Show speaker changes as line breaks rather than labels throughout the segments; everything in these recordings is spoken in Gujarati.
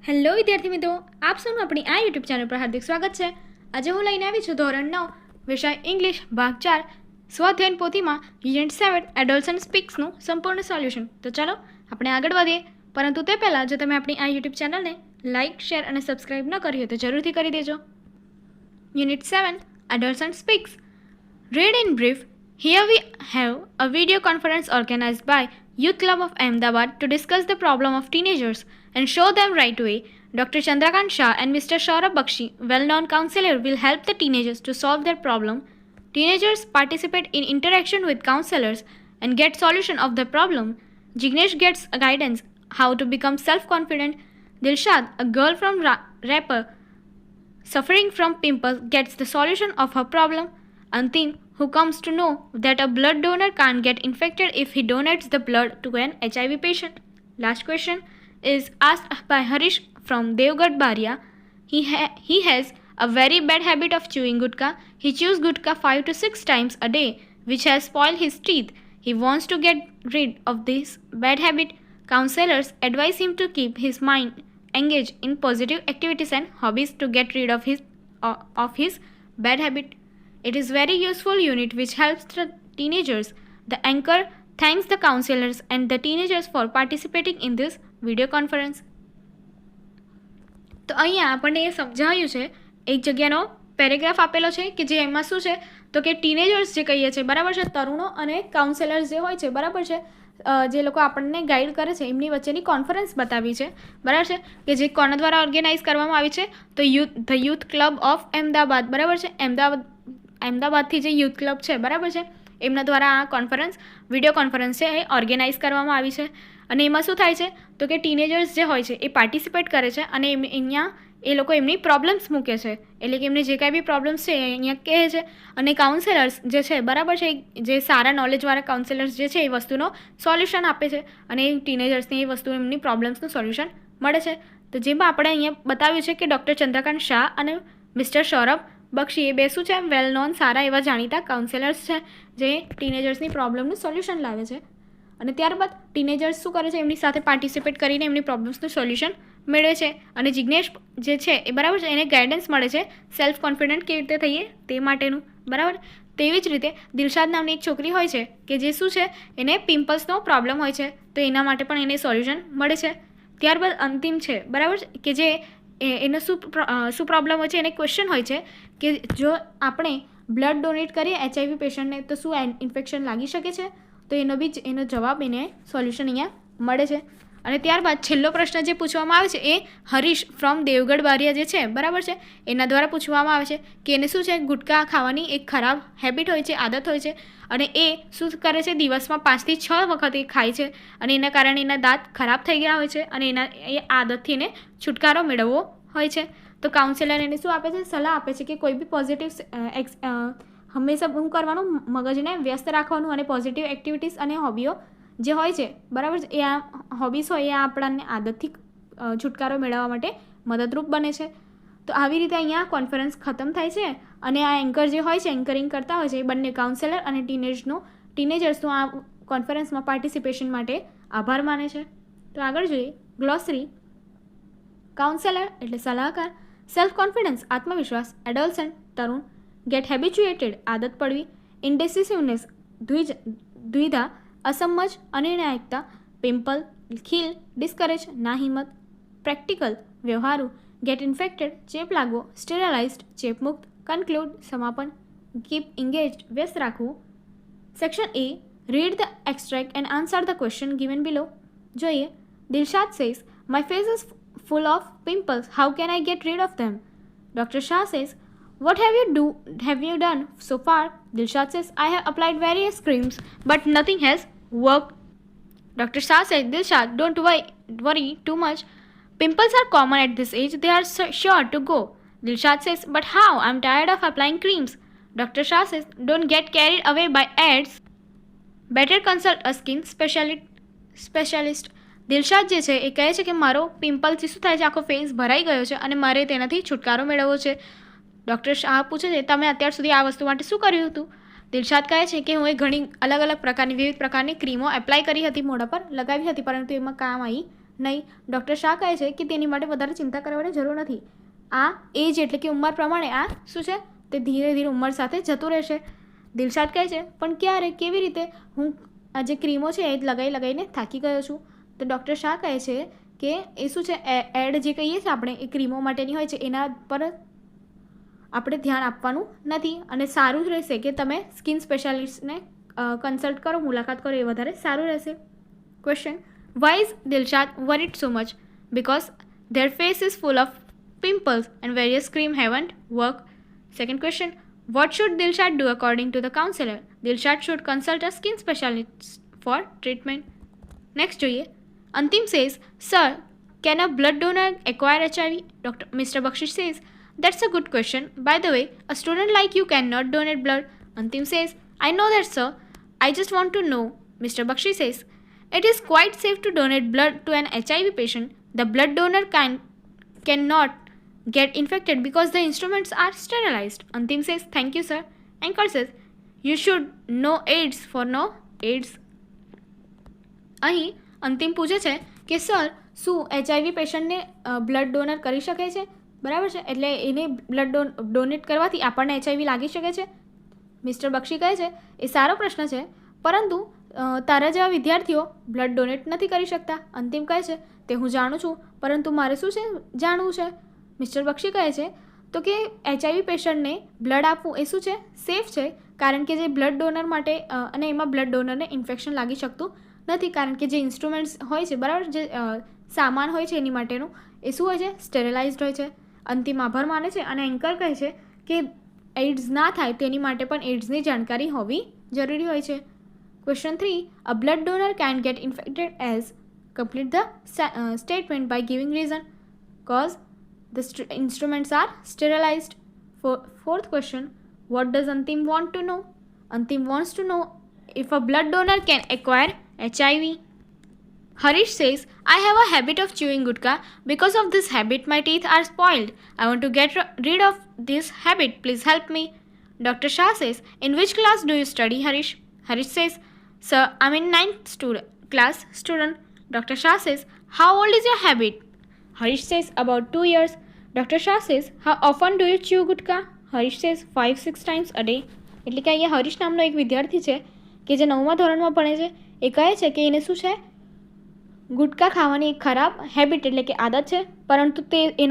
હેલો વિદ્યાર્થી મિત્રો, આપ સૌનું આપણી આ યુટ્યુબ ચેનલ પર હાર્દિક સ્વાગત છે। આજે હું લઈને આવી છું ધોરણ 9 વિષય ઇંગ્લિશ ભાગ 4 સ્વાધ્યાયન પોથીમાં યુનિટ 7 એડોલ્સન્ટ સ્પીક્સનું સંપૂર્ણ સોલ્યુશન। તો ચાલો આપણે આગળ વધીએ, પરંતુ તે પહેલાં જો તમે આપણી આ યુટ્યુબ ચેનલને લાઇક, શેર અને સબસ્ક્રાઇબ ન કરી હોય તો જરૂરથી કરી દેજો। Unit 7 adolescent speaks Read in brief. Here we have a video conference organized by Youth Club of Ahmedabad to discuss the problem of teenagers and show them right way. Dr. Chandrakant Shah and Mr. Saurabh Bakshi, well-known counselor, will help the teenagers to solve their problem. Teenagers participate in interaction with counselors and get solution of their problem. Jignesh gets guidance how to become self-confident. Dilshad, a girl from rapper suffering from pimples, gets the solution of her problem. Antim, who comes to know that a blood donor can't get infected if he donates the blood to an HIV patient. Last question is asked by Harish from Devgad Baria. He has a very bad habit of chewing gutka. He chews gutka 5 to 6 times a day, which has spoiled his teeth. He wants to get rid of this bad habit. Counselors advise him to keep his mind engaged in positive activities and hobbies to get rid of his bad habit. It is very useful unit which helps the teenagers. The anchor thanks the counselors and the teenagers for participating in this video conference. તો અહીંયા આપણને એ સમજાવ્યું છે, એક જગ્યાનો પેરેગ્રાફ આપેલો છે કે જે એમાં શું છે તો કે ટીનેજર્સ જે કહીએ છીએ બરાબર છે, તરુણો અને કાઉન્સેલર્સ જે હોય છે બરાબર છે, જે લોકો આપણને ગાઈડ કરે છે એમની વચ્ચેની કોન્ફરન્સ બતાવી છે બરાબર છે, કે જે કોના દ્વારા ઓર્ગેનાઇઝ કરવામાં આવી છે તો the youth club of Ahmedabad બરાબર છે, અમદાવાદથી જે યુથ ક્લબ છે બરાબર છે એમના દ્વારા આ કોન્ફરન્સ વિડીયો કોન્ફરન્સ છે એ ઓર્ગેનાઇઝ કરવામાં આવી છે। અને એમાં શું થાય છે તો કે ટીનેજર્સ જે હોય છે એ પાર્ટિસિપેટ કરે છે અને અહીંયા એ લોકો એમની પ્રોબ્લેમ્સ મૂકે છે, એટલે કે એમને જે કાંઈ બી પ્રોબ્લેમ્સ છે એ અહીંયા કહે છે અને કાઉન્સેલર્સ જે છે બરાબર છે, જે સારા નોલેજવાળા કાઉન્સેલર્સ જે છે એ વસ્તુનો સોલ્યુશન આપે છે અને એ ટીનેજર્સને એ વસ્તુ એમની પ્રોબ્લેમ્સનું સોલ્યુશન મળે છે। તો જેમાં આપણે અહીંયા બતાવ્યું છે કે ડૉક્ટર ચંદ્રકાંત શાહ અને મિસ્ટર સૌરભ બક્ષી એ બે શું છે વેલ નોન સારા એવા જાણીતા કાઉન્સેલર્સ છે જે ટીનેજર્સની પ્રોબ્લેમનું સોલ્યુશન લાવે છે અને ત્યારબાદ ટીનેજર્સ શું કરે છે એમની સાથે પાર્ટિસિપેટ કરીને એમની પ્રોબ્લેમ્સનું સોલ્યુશન મેળવે છે અને જિજ્ઞેશ જે છે એ બરાબર છે એને ગાઈડન્સ મળે છે સેલ્ફ કોન્ફિડન્ટ કેવી રીતે થઈએ તે માટેનું બરાબર। તેવી જ રીતે દિલશાદ નામની એક છોકરી હોય છે કે જે શું છે એને પિમ્પલ્સનો પ્રોબ્લેમ હોય છે તો એના માટે પણ એને સોલ્યુશન મળે છે। ત્યારબાદ અંતિમ છે બરાબર કે જે એનો શું પ્રોબ્લેમ હોય છે એને ક્વેશ્ચન હોય છે કે જો આપણે બ્લડ ડોનેટ કરીએ HIV પેશન્ટને તો શું ઇન્ફેક્શન લાગી શકે છે, તો એનો જવાબ એને સોલ્યુશન અહીંયા મળે છે। અને ત્યારબાદ છેલ્લો પ્રશ્ન જે પૂછવામાં આવે છે એ હરીશ ફ્રોમ દેવગઢ બારિયા જે છે બરાબર છે એના દ્વારા પૂછવામાં આવે છે કે એને શું છે ગુટકા ખાવાની એક ખરાબ હેબિટ હોય છે, આદત હોય છે અને એ શું કરે છે દિવસમાં 5 થી 6 વખત એ ખાય છે અને એના કારણે એના દાંત ખરાબ થઈ ગયા હોય છે અને એ આદતથી એને છુટકારો મેળવવો હોય છે। તો કાઉન્સેલર એને શું આપે છે, સલાહ આપે છે કે કોઈ બી પોઝિટિવ હંમેશા શું કરવાનું, મગજને વ્યસ્ત રાખવાનું અને પોઝિટિવ એક્ટિવિટીઝ અને હોબીઓ જે હોય છે બરાબર છે એ આ હોબીઝ હોય એ આપણને આદતથી છુટકારો મેળવવા માટે મદદરૂપ બને છે। તો આવી રીતે અહીંયા કોન્ફરન્સ ખતમ થાય છે અને આ એન્કર જે હોય છે એન્કરિંગ કરતા હોય છે એ બંને કાઉન્સેલર અને ટીનેજર્સનું આ કોન્ફરન્સમાં પાર્ટિસિપેશન માટે આભાર માને છે। તો આગળ જોઈએ ગ્લોસરી। કાઉન્સેલર એટલે સલાહકાર, સેલ્ફ કોન્ફિડન્સ આત્મવિશ્વાસ, એડોલ્સન્ટ તરુણ, ગેટ હેબિચ્યુએટેડ આદત પડવી, ઇન્ડેસિસિવનેસ દ્વિધા, અસમજ અનિર્ણાયકતા, પિમ્પલ ખીલ, ડિસ્કરેજ નાહિંમત, પ્રેક્ટિકલ વ્યવહારુ, ગેટ ઇન્ફેક્ટેડ ચેપ લાગવો, સ્ટેરલાઇઝ્ડ ચેપમુક્ત, કન્ક્લુડ સમાપન, કીપ ઇંગેજ્ડ વ્યસ્ત રાખવું। Section A, read the extract and answer the question given below. જોઈએ Dilshad says, my face is full of pimples. How can I get rid of them? Dr. Shah says, what have you done so far? Dilshad says, I have applied various creams, but nothing has worked. Dr. Shah says, Dilshad, don't worry too much. Pimples are common at this age. They are sure to go. Dilshad says, but how? I'm tired of applying creams. Dr. Shah says, don't get carried away by ads. Better consult a skin specialist. Dilshad જે છે એ કહે છે કે મારો પિમ્પલ્સથી શું થાય છે, આખો ફેસ ભરાઈ ગયો છે અને મારે તેનાથી છુટકારો મેળવવો છે। ડૉક્ટર શાહ પૂછે છે તમે અત્યાર સુધી આ વસ્તુ માટે શું કર્યું હતું? દિલશાદ કહે છે કે હું ઘણી અલગ અલગ પ્રકારની વિવિધ પ્રકારની ક્રીમો એપ્લાય કરી હતી, મોઢા પર લગાવી હતી, પરંતુ એમાં કામ આવી નહીં. ડૉક્ટર શાહ કહે છે કે તેની માટે વધારે ચિંતા કરવાની જરૂર નથી. આ એજ એટલે કે ઉંમર પ્રમાણે આ શું છે તે ધીરે ધીરે ઉંમર સાથે જતું રહેશે. દિલશાદ કહે છે પણ ક્યારે, કેવી રીતે? હું આ જે ક્રીમો છે એ લગાવીને થાકી ગયો છું. તો ડૉક્ટર શાહ કહે છે કે એ શું છે, એડ જે કહીએ છીએ આપણે એ ક્રીમો માટેની હોય છે, એના પર આપણે ધ્યાન આપવાનું નથી. અને સારું જ રહેશે કે તમે સ્કિન સ્પેશિયાલિસ્ટને કન્સલ્ટ કરો, મુલાકાત કરો, એ વધારે સારું રહેશે. Question: why is Dilshad worried so much? Because their face is full of pimples and various cream haven't worked. Second question: what should Dilshad do according to the counselor? Dilshad should consult a skin specialist for treatment. Next જોઈએ. Antim says, sir, can a blood donor acquire HIV? Mr. Bakshish says, that's a good question. By the way, a student like you cannot donate blood. Antim says, I know that, sir. I just want to know. Mr. Bakshish says, it is quite safe to donate blood to an HIV patient. The blood donor cannot get infected because the instruments are sterilized. Antim says, thank you, sir. Anchor says, you should know AIDS for no AIDS. અહીં અંતિમ પૂછે છે કે સર, શું HIV પેશન્ટને બ્લડ ડોનર કરી શકે છે? બરાબર છે, એટલે એને બ્લડ ડોનેટ કરવાથી આપણને HIV લાગી શકે છે? મિસ્ટર બક્ષી કહે છે એ સારો પ્રશ્ન છે, પરંતુ તારા જેવા વિદ્યાર્થીઓ બ્લડ ડોનેટ નથી કરી શકતા. અંતિમ કહે છે તે હું જાણું છું, પરંતુ મારે શું છે જાણવું છે? મિસ્ટર બક્ષી કહે છે તો કે HIV પેશન્ટને બ્લડ આપવું એ શું છે, સેફ છે, કારણ કે જે બ્લડ ડોનર માટે અને એમાં બ્લડ ડોનરને ઇન્ફેક્શન લાગી શકતું નથી, કારણ કે જે ઇન્સ્ટ્રુમેન્ટ્સ હોય છે, બરાબર, જે સામાન હોય છે એની માટેનું એ શું હોય છે, સ્ટેરિલાઇઝડ હોય છે. અંતિમ આભાર માને છે અને એન્કર કહે છે કે એઇડ્સ ના થાય તેની માટે પણ એઇડ્સની જાણકારી હોવી જરૂરી હોય છે. Question 3: a blood donor can get infected as complete the statement by giving reason. Cause the instruments are sterilized. Fourth question: what does Antim want to know? Antim wants to know if a blood donor can acquire HIV. Harish says, I have a habit of chewing gutka. Because of this habit, my teeth are spoiled. I want to get rid of this habit. Please help me. Dr. Shah says, in which class do you study, Harish? Harish says, sir, I'm in 9th class student. Dr. Shah says, how old is your habit? Harish says, about 2 years. Dr. Shah says, how often do you chew gutka? Harish says, 5-6 times a day. એટલે કે અહીંયા હરીશ નામનો એક વિદ્યાર્થી છે કે જે 9મા ધોરણમાં ભણે છે. એ કહે છે કે એને શું છે, ગુટકા ખાવાની એક ખરાબ હેબિટ એટલે કે આદત છે, પરંતુ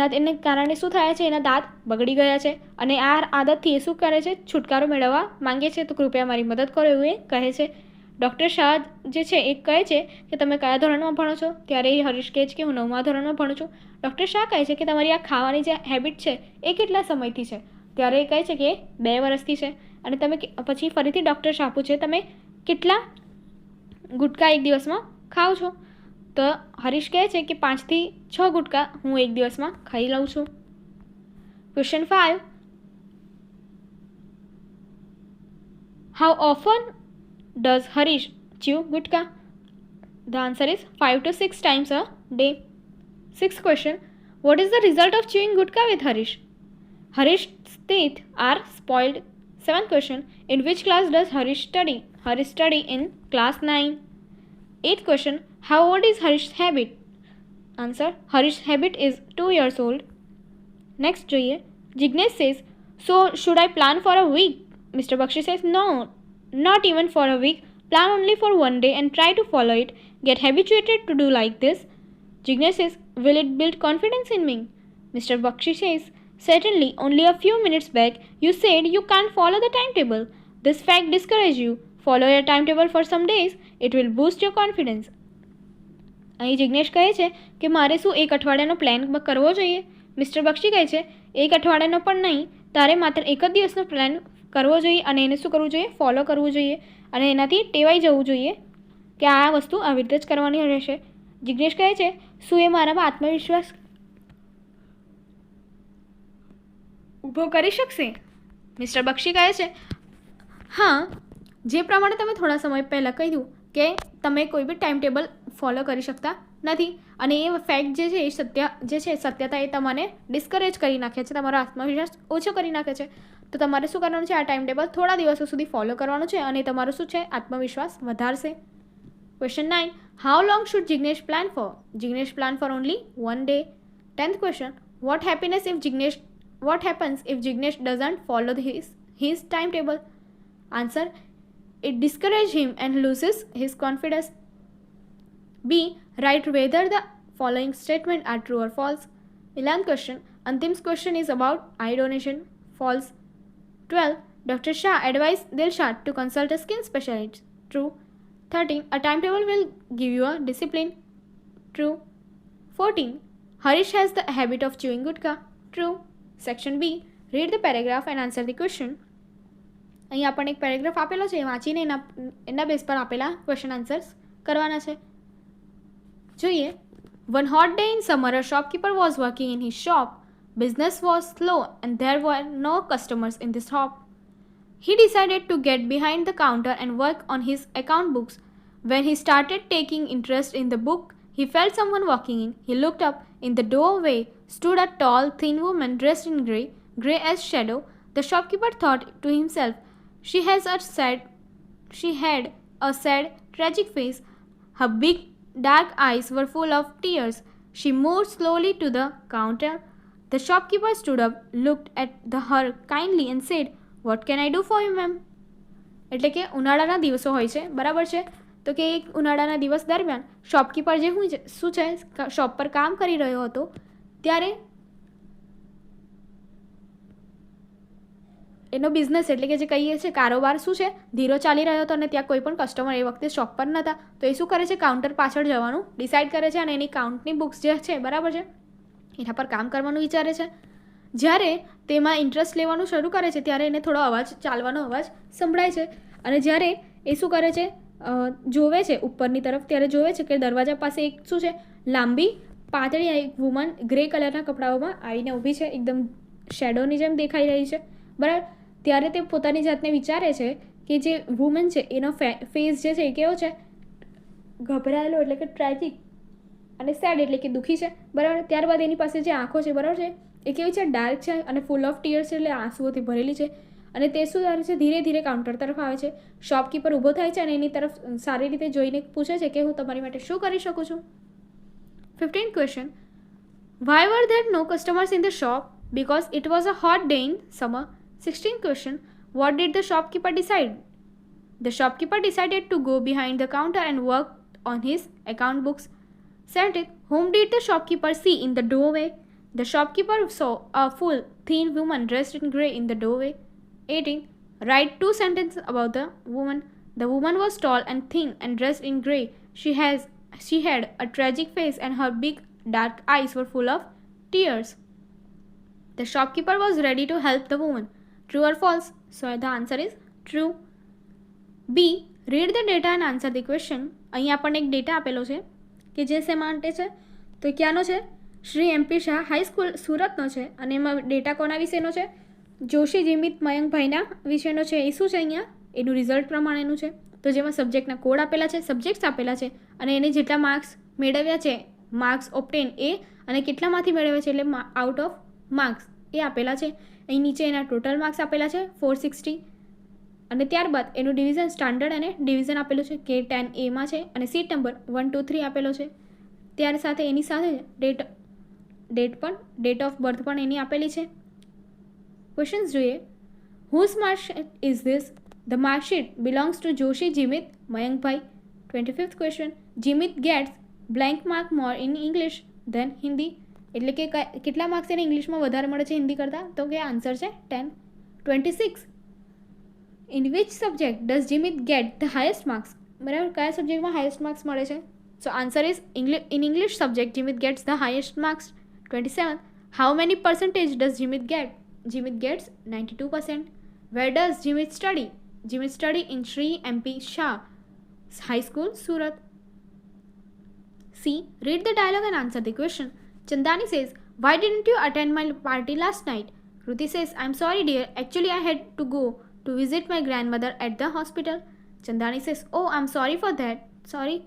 એને કારણે શું થાય છે, એના દાંત બગડી ગયા છે અને આ આદતથી એ શું કરે છે, છુટકારો મેળવવા માંગે છે. તો કૃપયા મારી મદદ કરો એવું એ કહે છે. ડૉક્ટર શાહ જે છે એ કહે છે કે તમે કયા ધોરણમાં ભણો છો? ત્યારે એ હરીશ કહે છે કે હું 9મા ધોરણમાં ભણું છું. ડૉક્ટર શાહ કહે છે કે તમારી આ ખાવાની જે હેબિટ છે એ કેટલા સમયથી છે? ત્યારે એ કહે છે કે 2 વર્ષથી છે. અને તમે પછી ફરીથી ડૉક્ટર શાહ પૂછે તમે કેટલા ગુટકા એક દિવસમાં ખાઓ છો? તો હરીશ કહે છે કે 5 થી 6 ગુટકા હું એક દિવસમાં ખાઈ લઉં છું. Question 5: how often does Harish chew gutka? The answer is 5 to 6 times a day. Sixth question: what is the result of chewing gutka with Harish? Harish's teeth are spoiled. Seventh question: in which class does Harish study? Harish study in class 9. Eighth question: how old is Harish's habit? Answer: Harish's habit is 2 years old. Next જોઈએ. Jignesh says, so should I plan for a week? Mr. Bakshi says, no, not even for a week. Plan only for 1 day and try to follow it. Get habituated to do like this. Jignesh says, will it build confidence in me? Mr. Bakshi says, certainly. Only a few minutes back you said you can't follow the timetable. This fact discourages you. Follow your timetable for some days. It will boost your confidence. અહીં જિગ્નેશ કહે છે કે મારે શું એક અઠવાડિયાનો પ્લાન કરવો જોઈએ? મિસ્ટર બક્ષી કહે છે એક અઠવાડિયાનો પણ નહીં, તારે માત્ર એક જ દિવસનો પ્લાન કરવો જોઈએ અને એને શું કરવું જોઈએ, ફોલો કરવું જોઈએ અને એનાથી ટેવાઈ જવું જોઈએ કે આ વસ્તુ આવી રીતે જ કરવાની રહેશે. જિગ્નેશ કહે છે શું એ મારામાં આત્મવિશ્વાસ ઊભો કરી શકશે? મિસ્ટર બક્ષી કહે છે હા, જે પ્રમાણે તમે થોડા સમય પહેલાં કહ્યું કે તમે કોઈ બી ટાઈમ ટેબલ ફોલો કરી શકતા નથી અને એ ફેક્ટ જે છે એ સત્યતા એ તમને ડિસ્કરેજ કરી નાખે છે, તમારો આત્મવિશ્વાસ ઓછો કરી નાખે છે. તો તમારે શું કરવાનું છે, આ ટાઈમ ટેબલ થોડા દિવસો સુધી ફોલો કરવાનું છે અને તમારો શું છે, આત્મવિશ્વાસ વધારશે. Question 9: How long should Jignesh plan for? Jignesh plan for only 1 day. 10th question. What happens if Jignesh doesn't follow his timetable? Answer. It discourages him and loses his confidence. B. Write whether the following statements are true or false. 11th question. Antim's question is about eye donation. False. 12. Dr. Shah advised Dilshad to consult a skin specialist. True. 13. A timetable will give you a discipline. True. 14. Harish has the habit of chewing gutka. True. Section B. Read the paragraph and answer the question. અહીં આપણને એક પેરેગ્રાફ આપેલો છે, વાંચીને એના બેઝ પર આપેલા ક્વેશ્ચન આન્સર્સ કરવાના છે. જોઈએ. One hot day in summer, a shopkeeper was working in his shop. Business was slow and there were no customers in the shop. He decided to get behind the counter and work on his account books. When he started taking interest in the book, he felt someone walking in. He looked up. In the doorway stood a tall, thin woman dressed in grey as shadow. The shopkeeper thought to himself, She had a sad, tragic face. Her big, dark eyes were full of tears. She moved slowly to the counter. The shopkeeper stood up, looked at her kindly and said, What can I do for you, ma'am? એટલે કે ઉનાળાના દિવસો હોય છે, બરાબર છે? તો કે એક ઉનાળાના દિવસ દરમિયાન શોપકીપર જે શું છે શોપ પર કામ કરી રહ્યો હતો ત્યારે એનો બિઝનેસ એટલે કે જે કહીએ છીએ કારોબાર શું છે ધીરો ચાલી રહ્યો હતો અને ત્યાં કોઈ પણ કસ્ટમર એ વખતે શોપ પર નહોતા. તો એ શું કરે છે કાઉન્ટર પાછળ જવાનું ડિસાઇડ કરે છે અને એની કાઉન્ટની બુક્સ જે છે બરાબર છે એના પર કામ કરવાનું વિચારે છે. જ્યારે તેમાં ઇન્ટરેસ્ટ લેવાનું શરૂ કરે છે ત્યારે એને થોડો અવાજ ચાલવાનો અવાજ સંભળાય છે અને જ્યારે એ શું કરે છે જોવે છે ઉપરની તરફ ત્યારે જોવે છે કે દરવાજા પાસે એક શું છે લાંબી પાતળી એક વુમન ગ્રે કલરના કપડાઓમાં આવીને ઊભી છે, એકદમ શેડોની જેમ દેખાઈ રહી છે, બરાબર. ત્યારે તે પોતાની જાતને વિચારે છે કે જે વુમન છે એનો ફેસ જે છે એ કેવો છે ગભરાયેલો એટલે કે ટ્રેજિક અને સેડ એટલે કે દુઃખી છે, બરાબર. ત્યારબાદ એની પાસે જે આંખો છે બરાબર છે એ કેવી છે ડાર્ક છે અને ફૂલ ઓફ ટીયર્સ છે એટલે આંસુઓથી ભરેલી છે અને તે શું કરે છે ધીરે ધીરે કાઉન્ટર તરફ આવે છે. શોપકીપર ઊભો થાય છે અને એની તરફ સારી રીતે જોઈને પૂછે છે કે હું તમારી માટે શું કરી શકું છું. 15th question. Why were there no customers in the shop? Because it was a hot day in summer. 16th question. What did the shopkeeper decide? The shopkeeper decided to go behind the counter and work on his account books. 17th. Whom did the shopkeeper see in the doorway? The shopkeeper saw a full, thin woman dressed in grey in the doorway. 18th. Write 2 sentences about the woman. The woman was tall and thin and dressed in grey. She had a tragic face and her big dark eyes were full of tears. The shopkeeper was ready to help the woman. True or false? So the answer is true. B. Read the data and answer the question. અહીં આપણને એક ડેટા આપેલો છે કે જે શેમાં માટે છે તો ક્યાંનો છે શ્રી MP શાહ હાઈસ્કૂલ સુરતનો છે અને એમાં ડેટા કોના વિશેનો છે જોશી જીમિત મયંકભાઈના વિશેનો છે. એ શું છે અહીંયા એનું રિઝલ્ટ પ્રમાણેનું છે. તો જેમાં સબ્જેક્ટના કોડ આપેલા છે, સબ્જેક્ટ્સ આપેલા છે અને એને જેટલા માર્ક્સ મેળવ્યા છે માર્ક્સ ઓપ્ટેન એ અને કેટલામાંથી મેળવ્યા છે એટલે આઉટ ઓફ માર્ક્સ એ આપેલા છે. અહીં નીચે એના ટોટલ માર્ક્સ આપેલા છે 460 અને ત્યારબાદ એનું ડિવિઝન સ્ટાન્ડર્ડ અને ડિવિઝન આપેલું છે કે 10A માં છે અને સીટ નંબર 1 2 3 આપેલો છે. ત્યાર સાથે એની સાથે ડેટ ઓફ બર્થ પણ એની આપેલી છે. ક્વેશ્ચન્સ જોઈએ. Whose marksheet is this? The marksheet belongs to Joshi Jimit Mayankbhai. 25th question. Jimit gets blank mark more in English than Hindi. એટલે કે કેટલા માર્ક્સ એને ઇંગ્લિશમાં વધારે મળે છે હિન્દી કરતાં તો કે આન્સર છે 10. 26. In which subject does Jimit get the highest marks? બરાબર કયા સબ્જેક્ટમાં હાઈએસ્ટ માર્ક્સ મળે છે? So answer is in English subject Jimit gets the highest marks. 27. How many percentage does Jimit get? Jimit gets 92%. Where does Jimit study? Jimit study in Sri MP Shah High School, Surat. C. Read the dialogue and answer the question. Chandani says, Why didn't you attend my party last night? Kruti says, I'm sorry dear, actually I had to go to visit my grandmother at the hospital. Chandani says, Oh, I'm sorry for that. Sorry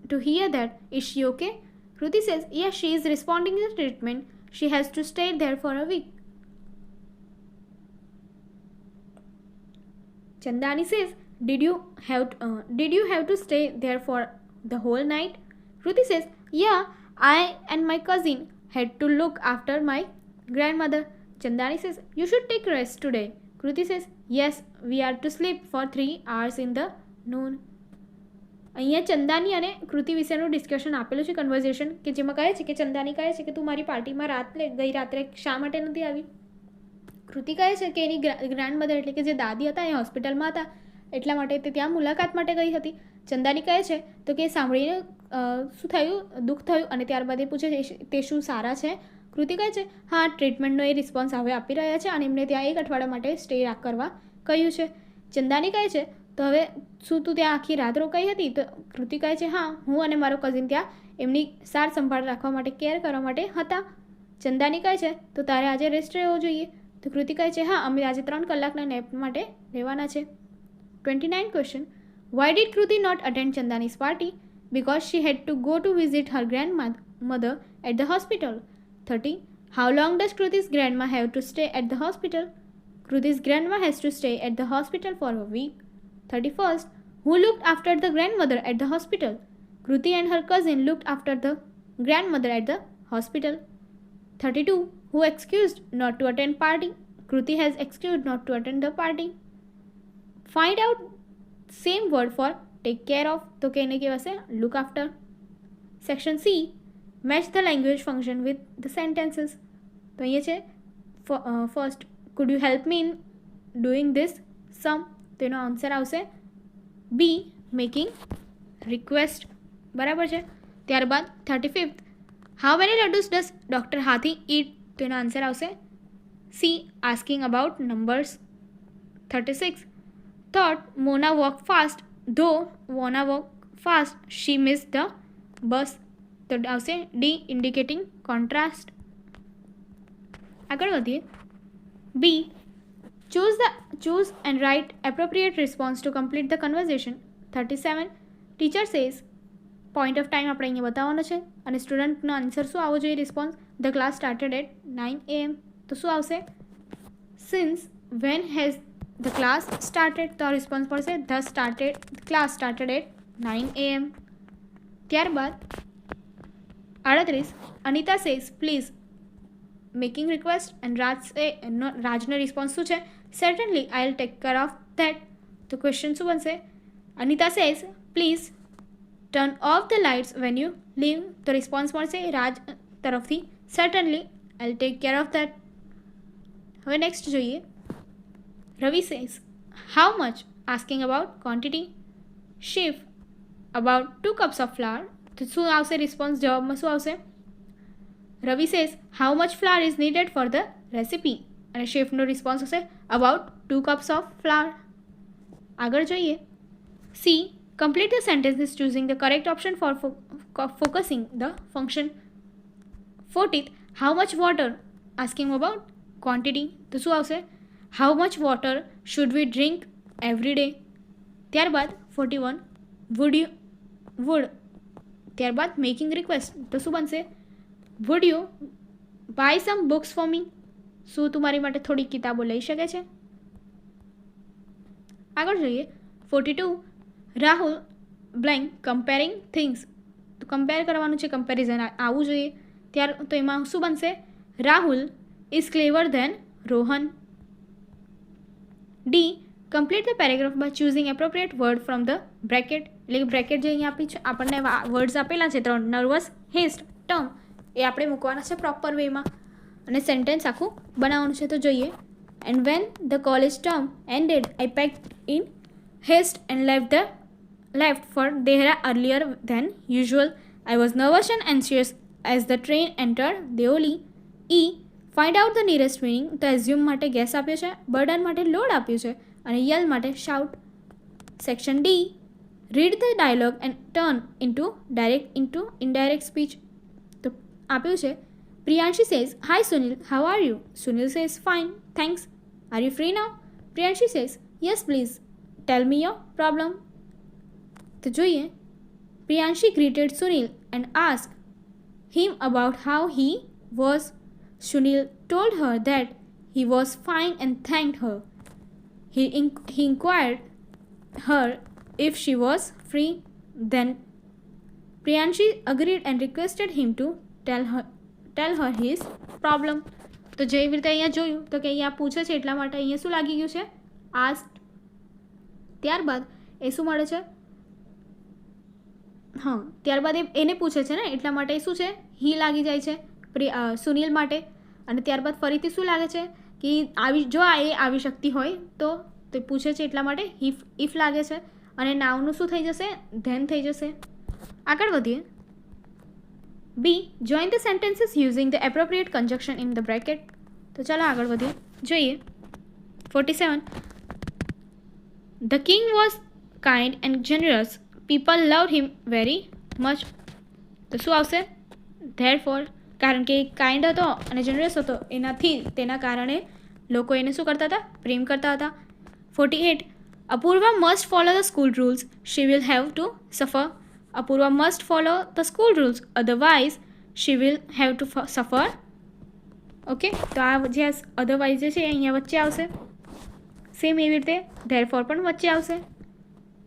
to hear that. Is she okay? Kruti says, Yes, she is responding to the treatment. She has to stay there for a week. Chandani says, Did you have to stay there for the whole night? Kruti says, yeah, I and my cousin had to look after my grandmother. Chandani says, you should take rest today. Kruti says, yes, we are to sleep for 3 hours in the noon. અહીંયા ચંદાની અને કૃતિ વિશેનું ડિસ્કશન આપેલું છે, કન્વર્ઝેશન, કે જેમાં કહે છે કે ચંદાની કહે છે કે તું મારી પાર્ટીમાં ગઈ રાત્રે શા માટે નથી આવી. કૃતિ કહે છે કે એની ગ્રાન્ડમધર એટલે કે જે દાદી હતા એ હોસ્પિટલમાં હતા એટલા માટે તે ત્યાં મુલાકાત માટે ગઈ હતી. ચંદાની કહે છે તો કે સાંભળીને શું થયું, દુઃખ થયું, અને ત્યારબાદ એ પૂછે તે શું સારા છે. કૃતિ કહે છે હા, ટ્રીટમેન્ટનો એ રિસ્પોન્સ હવે આપી રહ્યા છે અને એમને ત્યાં 1 અઠવાડિયા માટે સ્ટે કરવા કહ્યું છે. ચંદાની કહે છે તો હવે શું તું ત્યાં આખી રાત રોકાઈ હતી? તો કૃતિ કહે છે હા, હું અને મારો કઝિન ત્યાં એમની સાર સંભાળ રાખવા માટે, કેર કરવા માટે હતા. ચંદાની કહે છે તો તારે આજે રેસ્ટ રહેવો જોઈએ. તો કૃતિ કહે છે હા, અમે આજે 3 કલાકના નેપ માટે રહેવાના છે. 29 question. Why did Kruti not attend Chandani's party? Because she had to go to visit her grandmother at the hospital. 30. How long does Kruti's grandma have to stay at the hospital? Kruti's grandma has to stay at the hospital for a week. 31st. Who looked after the grandmother at the hospital? Kruti and her cousin looked after the grandmother at the hospital. 32. Who excused not to attend party? Kruti has excused not to attend the party. Find out same word for take care of, તો કે એને કહેવાશે look after. Section C. Match the language function with the sentences. તો અહીંયા છે first, could you help me in doing this sum? તો એનો આન્સર આવશે B, making request. બરાબર છે. ત્યારબાદ 35th, how many laddus does Dr. Hathi eat? તો એનો આન્સર આવશે C, asking about numbers. 36, thought Mona walked fast, though Mona walked fast she missed the bus. તો આવશે D, indicating contrast. આગળ વધીએ. B, choose and write appropriate response to complete the conversation. 37, teacher says, point of time આપણે અહીંયા બતાવવાનો છે અને સ્ટુડન્ટનો આન્સર શું આવવો જોઈએ? Response the class started at 9 am. તો શું આવશે? since when has the class started? તો રિસ્પોન્સ પડશે the class started at 9 am. ત્યારબાદ 38, Anita says please, making request, and રાજનો રિસ્પોન્સ શું છે? certainly I'll take care of that. તો ક્વેશ્ચન શું બનશે? Anita says please turn off the lights when you leave. તો રિસ્પોન્સ મળશે રાજ તરફથી certainly I'll take care of that. હવે નેક્સ્ટ જોઈએ. Ravi says how much, asking about quantity. Shiv, about 2 cups of flour. તો શું આવશે રિસ્પોન્સ? જવાબમાં શું આવશે? Ravi says how much flour is needed for the recipe, અને શેફનો રિસ્પોન્સ હશે about 2 cups of flour. આગળ જોઈએ. C, complete the sentences choosing the correct option for focusing the function. 40th, how much water, asking about quantity. તો શું આવશે? how much water should we drink every day. ત્યારબાદ 41, would, ત્યારબાદ making request. તો શું બનશે? would you buy some books for me? શું તું મારી માટે થોડી કિતાબો લઈ શકે છે? આગળ જોઈએ. 42, રાહુલ બ્લેન્ક કમ્પેરિંગ થિંગ્સ. તો કમ્પેર કરવાનું છે, કમ્પેરિઝન આવવું જોઈએ. તો એમાં શું બનશે? Rahul is clever than Rohan. D, complete the paragraph by choosing appropriate word from the bracket. એટલે કે બ્રેકેટ જે અહીંયા આપી છે આપણને વર્ડ્સ આપેલા છે 3, નર્વસ, હેસ્ટ, ટર્મ, એ આપણે મૂકવાના છે પ્રોપર વેમાં અને સેન્ટેન્સ આખું બનાવવાનું છે. તો જોઈએ. and when the college term ended I packed in haste and left for Dehra earlier than usual. I was nervous and anxious as the train entered Deoli. E, find out the nearest meaning. તો assume માટે guess આપ્યો છે, burden માટે load આપ્યું છે અને yell માટે shout. Section D, read the dialogue and turn into indirect speech. તો આપ્યું છે Priyanshi says, hi Sunil, how are you? Sunil says, fine, thanks. Are you free now? Priyanshi says, yes please, tell me your problem. તો જોઈએ. Priyanshi greeted Sunil and asked him about how he was. Sunil told her that he was fine and thanked her. He inquired her if she was free. Then Priyanshi agreed and requested him to tell her his problem. તો જેવી રીતે અહીંયા જોયું તો કે અહીંયા પૂછે છે એટલા માટે અહીંયા શું લાગી ગયું છે? asked. ત્યારબાદ એ શું મળે છે? હા, ત્યારબાદ એને પૂછે છે ને એટલા માટે શું છે? હી લાગી જાય છે સુનિલ માટે. અને ત્યારબાદ ફરીથી શું લાગે છે કે જો એ આવી શકતી હોય તો તે પૂછે છે એટલા માટે ઇફ લાગે છે. અને નાઉનું શું થઈ જશે? ધેન થઈ જશે. આગળ વધીએ. B, join the sentences using the appropriate conjunction in the bracket. તો ચાલો આગળ વધીએ. જોઈએ 47. The king was kind and generous. People loved him very much. તો શું આવશે? ધેરફોર. કારણ કે કાઇન્ડ હતો અને જનરસ હતો તેના કારણે લોકો એને શું કરતા હતા? પ્રેમ કરતા હતા. 48. Apoorva must follow the school rules. She will have to suffer. Apoorva must follow the school rules, otherwise she will have to suffer. Okay, તો આ જે અધરવાઇઝ જે છે અહીંયા વચ્ચે આવશે. સેમ એવી રીતે ધેરફોર પણ વચ્ચે આવશે.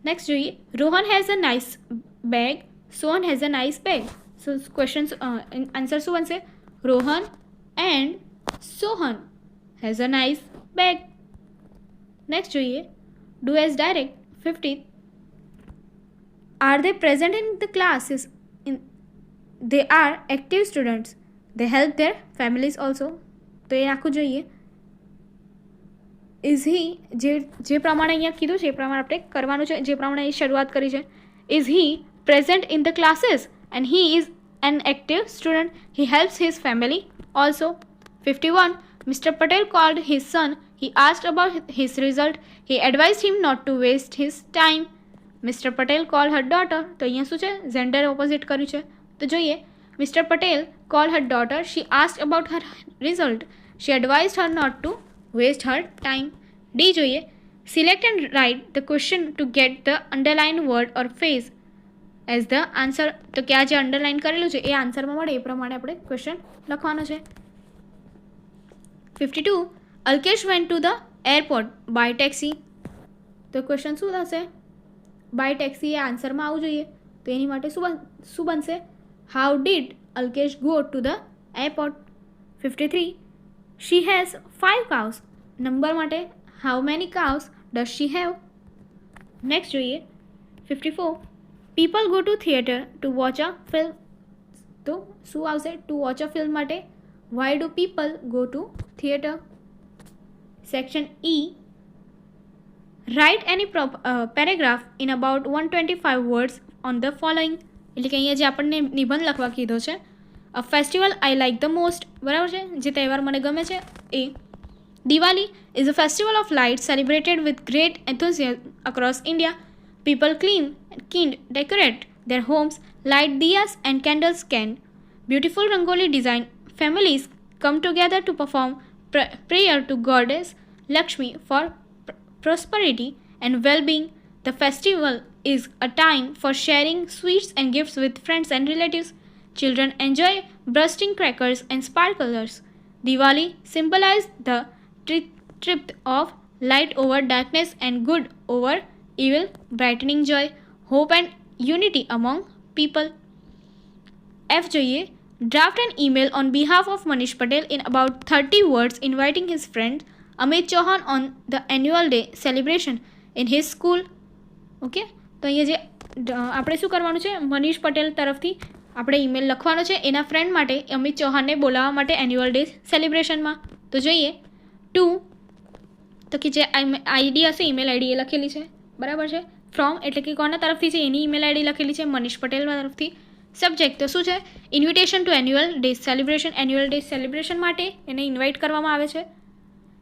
નેક્સ્ટ જોઈએ. Rohan has a nice bag. Sohan has a nice bag. So question answer શું બનશે? Rohan and Sohan has a nice bag. Next જોઈએ. Do as directed. 50. Are they present in the classes? they are active students. They help their families also. તો એ આખું જોઈએ. ઇઝ હી જે પ્રમાણે અહીંયા કીધું છે એ પ્રમાણે આપણે કરવાનું છે. જે પ્રમાણે એ શરૂઆત કરી છે. Is he present in the classes and he is an active student. He helps his family also. 51. Mr. Patel called his son. He asked about his result. He advised him not to waste his time. Mr. Patel called her daughter. તો અહીંયા શું છે? જેન્ડર ઓપોઝિટ કર્યું છે. તો જોઈએ. Mr. Patel called her daughter. She asked about her result. She advised her not to waste her time. D જોઈએ. Select and write the question to get the underlined word or phrase as the answer. તો કે આ જે અંડરલાઇન કરેલું છે એ આન્સરમાં મળે એ પ્રમાણે આપણે ક્વેશ્ચન લખવાનો છે. 52. Alkesh went to the airport by taxi. તો ક્વેશ્ચન શું થશે? બાય ટેક્સી એ આન્સરમાં આવવું જોઈએ. તો એની માટે શું બનશે? How did Alkesh go to the airport. 53. She has 5 cows. Number માટે how many cows does she have. Next જોઈએ. 54. People go to theatre to watch a film. તો શું આવશે? ટુ વોચ અ ફિલ્મ માટે why do people go to theatre. Section E. Write any paragraph in about 125 words on the following. એટલે કે અહીંયા જે આપણને નિબંધ લખવા કીધો છે. અ festival I like the most. બરાબર છે? જે તહેવાર મને ગમે છે એ. Diwali is a festival of light celebrated with great enthusiasm across India. People clean, decorate their homes, light diyas and candles can. Beautiful rangoli design. Families come together to perform prayer to Goddess Lakshmi for prosperity and well-being. The festival is a time for sharing sweets and gifts with friends and relatives. Children enjoy bursting crackers and sparklers. Diwali symbolizes the triumph of light over darkness and good over evil, brightening joy, hope and unity among people. F જોઈએ. Draft an email on behalf of Manish Patel in about 30 words inviting his friend Amit Chauhan on the annual day celebration in his school. Okay, તો અહીંયા જે આપણે શું કરવાનું છે? મનીષ પટેલ તરફથી આપણે ઈમેલ લખવાનો છે એના ફ્રેન્ડ માટે અમિત ચૌહાણને બોલાવવા માટે એન્યુઅલ ડે સેલિબ્રેશનમાં. તો જોઈએ. 2. તો કે જે આઈડી હશે ઈમેલ આઈડી એ લખેલી છે. બરાબર છે? ફ્રોમ એટલે કે કોના તરફથી છે એની ઈમેલ આઈડી લખેલી છે મનીષ પટેલ તરફથી. સબ્જેક્ટ તો શું છે? Invitation to annual day celebration. Annual day celebration માટે એને ઇન્વાઇટ કરવામાં આવે છે.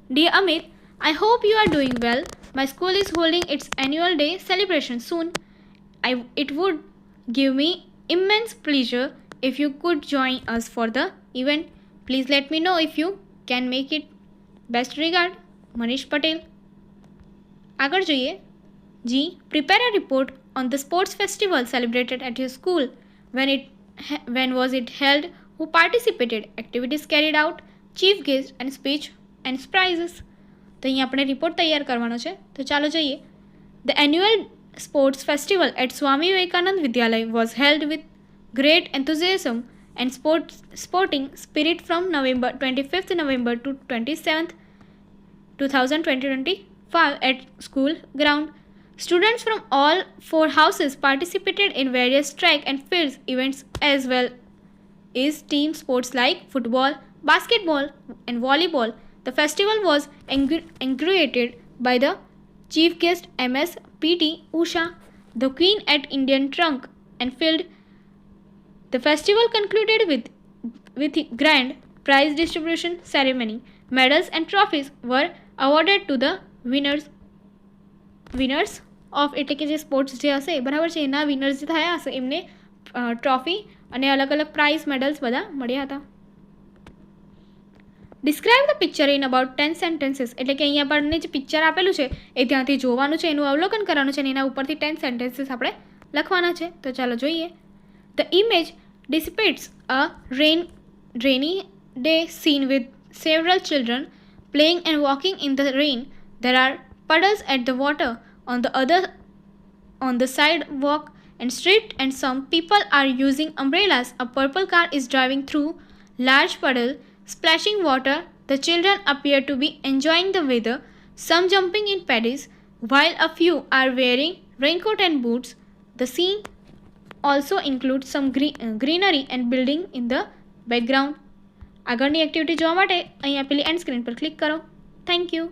Dear Amit, I hope you are doing well. My school is holding its annual day celebration soon. It would give me immense pleasure if you could join us for the event. Please let me know if you can make it. Best regard, Manish Patel. આગળ જોઈએ. G. Prepare a report on the sports festival celebrated at your school. When was it held? Who participated? Activities carried out? Chief guest and speech and prizes. તો અહીં આપણે રિપોર્ટ તૈયાર કરવાનો છે. તો ચાલો જોઈએ. The annual sports festival at Swami Vivekanand Vidyalaya was held with great enthusiasm and sporting spirit from 25th November to 27th 2025 at school ground. Students from all 4 houses participated in various track and field events as well as team sports like football, basketball, and volleyball. The festival was inaugurated by the chief guest MS PT Usha, the Queen at Indian Trunk and Field. The festival concluded with grand prize distribution ceremony. Medals and trophies were awarded to the winners of એટલે કે જે સ્પોર્ટ્સ જે હશે બરાબર છે એના વિનર્સ જે થયા હશે એમને ટ્રોફી અને અલગ અલગ પ્રાઇઝ મેડલ્સ બધા મળ્યા હતા. Describe the picture in about 10 sentences એટલે કે અહીંયા આપણને જે પિક્ચર આપેલું છે એ ત્યાંથી જોવાનું છે, એનું અવલોકન કરવાનું છે અને એના ઉપરથી 10 સેન્ટેન્સીસ આપણે લખવાના છે. તો ચાલો જોઈએ. The image dissipates a rainy day scene with several children playing and walking in the rain. There are puddles at the water on the sidewalk and street, and some people are using umbrellas. A purple car is driving through large puddle, splashing water. The children appear to be enjoying the weather, some jumping in paddies, while a few are wearing raincoat and boots. The scene also includes some greenery and building in the background. આગળની એક્ટિવિટી જોવા માટે અહીં આપેલી એન્ડ સ્ક્રીન પર ક્લિક કરો. Thank you.